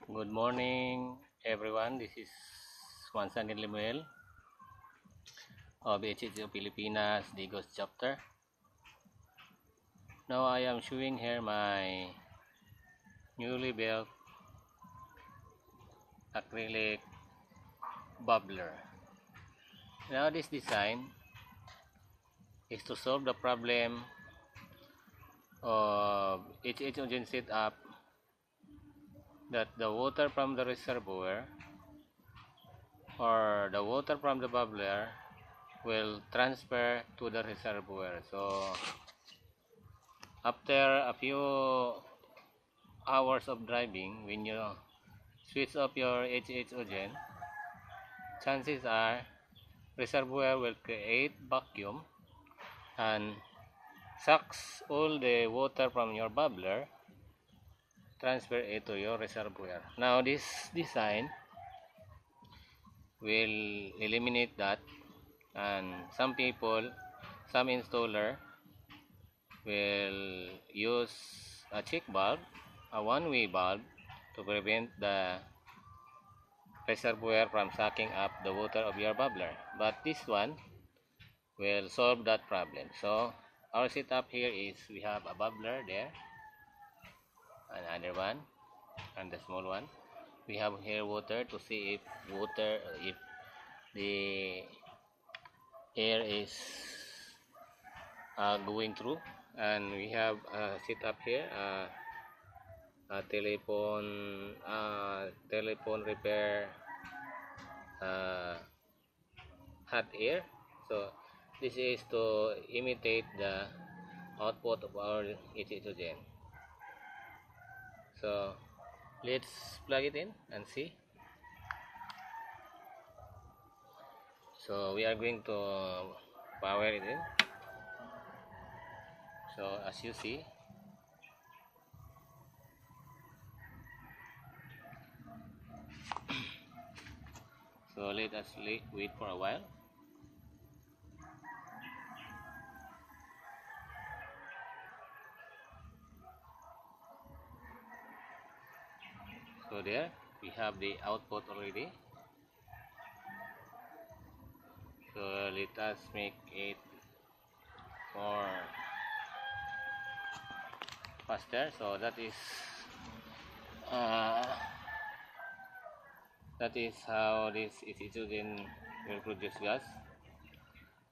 Good morning, everyone. This is Juan Sanil Limuel of HHO Pilipinas Digos chapter. Now I am showing here my newly built acrylic bubbler. Now this design is to solve the problem of HHO engine setup that the water from the reservoir or the water from the bubbler will transfer to the reservoir. So after a few hours of driving, when you switch off your HHO gen, chances are reservoir will create vacuum and sucks all the water from your bubbler, transfer it to your reservoir. Now this design will eliminate that, and some installer will use a check valve, a one-way valve, to prevent the reservoir from sucking up the water of your bubbler. But this one will solve that problem. So our setup here is we have a bubbler there, another one, and the small one. We have here water to see if the air is going through, and we have set up here a telephone repair hot air. So this is to imitate the output of our HHO gen. So let's plug it in and see. So we are going to power it in. So as you see, so let us wait for a while. So there we have the output already. So let us make it more faster. So that is how this oxygen will produce gas.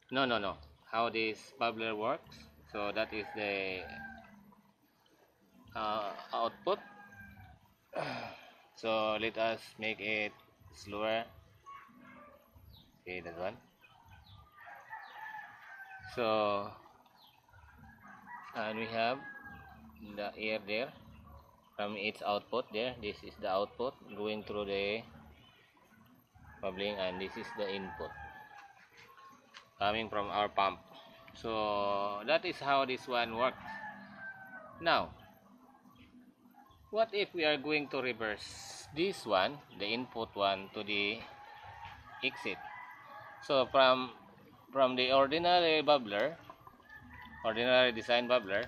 No. How this bubbler works. So that is the output. So let us make it slower. Okay, that one. So and we have the air there from its output there. This is the output going through the bubbling, and this is the input coming from our pump. So that is how this one works. Now what if we are going to reverse this one, the input one, to the exit? So from the ordinary design bubbler,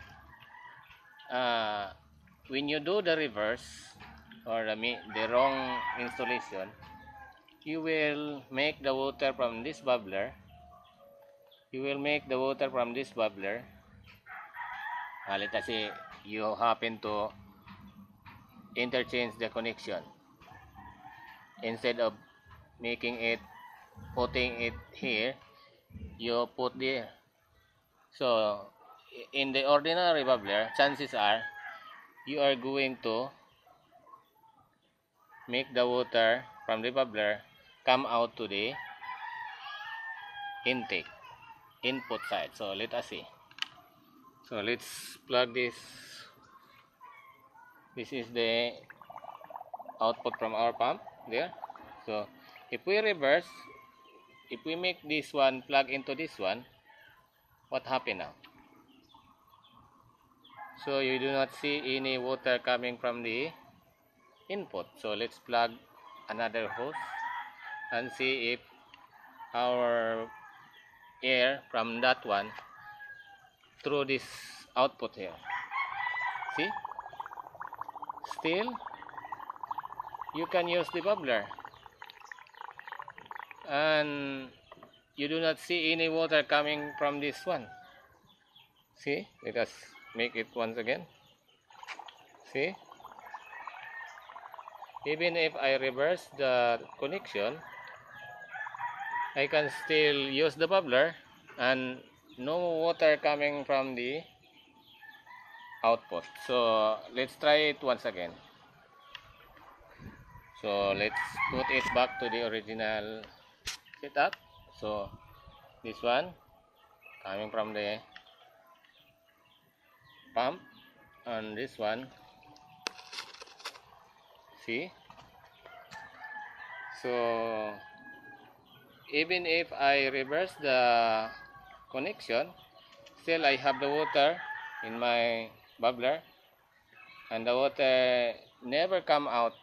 when you do the reverse or the wrong installation, you will make the water from this bubbler. Let us say you happen to interchange the connection. Instead of putting it here, you put there. So in the ordinary bubbler, chances are you are going to make the water from the bubbler come out to the input side. So let us see. So let's plug this. This is the output from our pump there. So if we reverse, if we make this one plug into this one, what happened now? So you do not see any water coming from the input. So let's plug another hose and see if our air from that one through this output here. See, still you can use the bubbler, and you do not see any water coming from this one. See, let us make it once again. See, even if I reverse the connection, I can still use the bubbler and no water coming from the output. So let's try it once again. So let's put it back to the original setup. So this one coming from the pump, and this one, see. So even if I reverse the connection, still I have the water in my bubbler, and the water never come out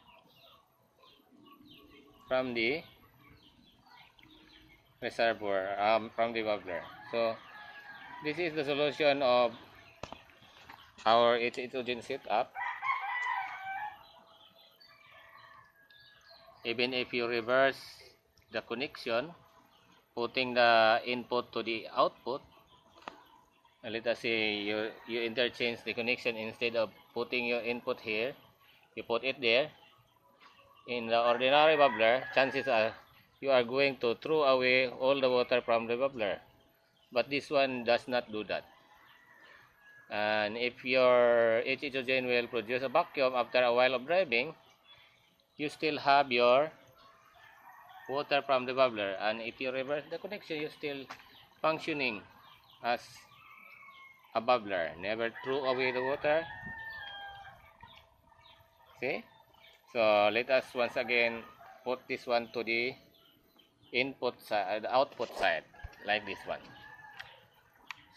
from the reservoir, from the bubbler. So this is the solution of our H2Gen setup. Even if you reverse the connection, putting the input to the output, and let us say you interchange the connection. Instead of putting your input here, you put it there. In the ordinary bubbler, chances are you are going to throw away all the water from the bubbler, but this one does not do that. And if your H2Gen will produce a vacuum after a while of driving, you still have your water from the bubbler, and if you reverse the connection, you still functioning as a bubbler, never threw away the water. See, so let us once again put this one to the input side, the output side, like this one.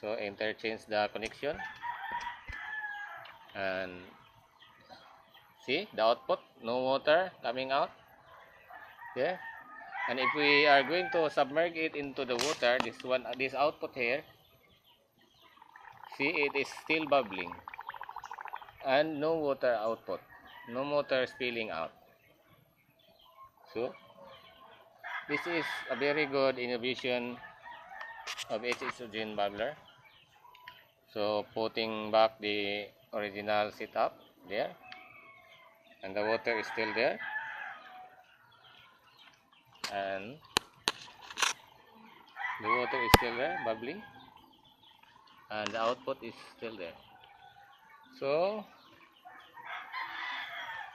So interchange the connection, and see the output, no water coming out there. And if we are going to submerge it into the water, this one, this output here, see, it is still bubbling and no water output, no water spilling out. So this is a very good innovation of H2Gen bubbler. So putting back the original setup there, and the water is still there, and the water is still there bubbling, and the output is still there. So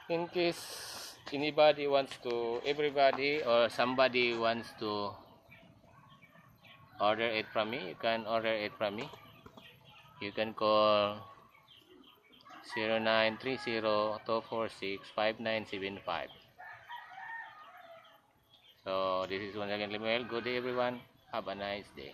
in case everybody or somebody wants to order it from me, you can order it from me. You can call 0930-246-5975. So this is once again Lemuel. Good day everyone. Have a nice day.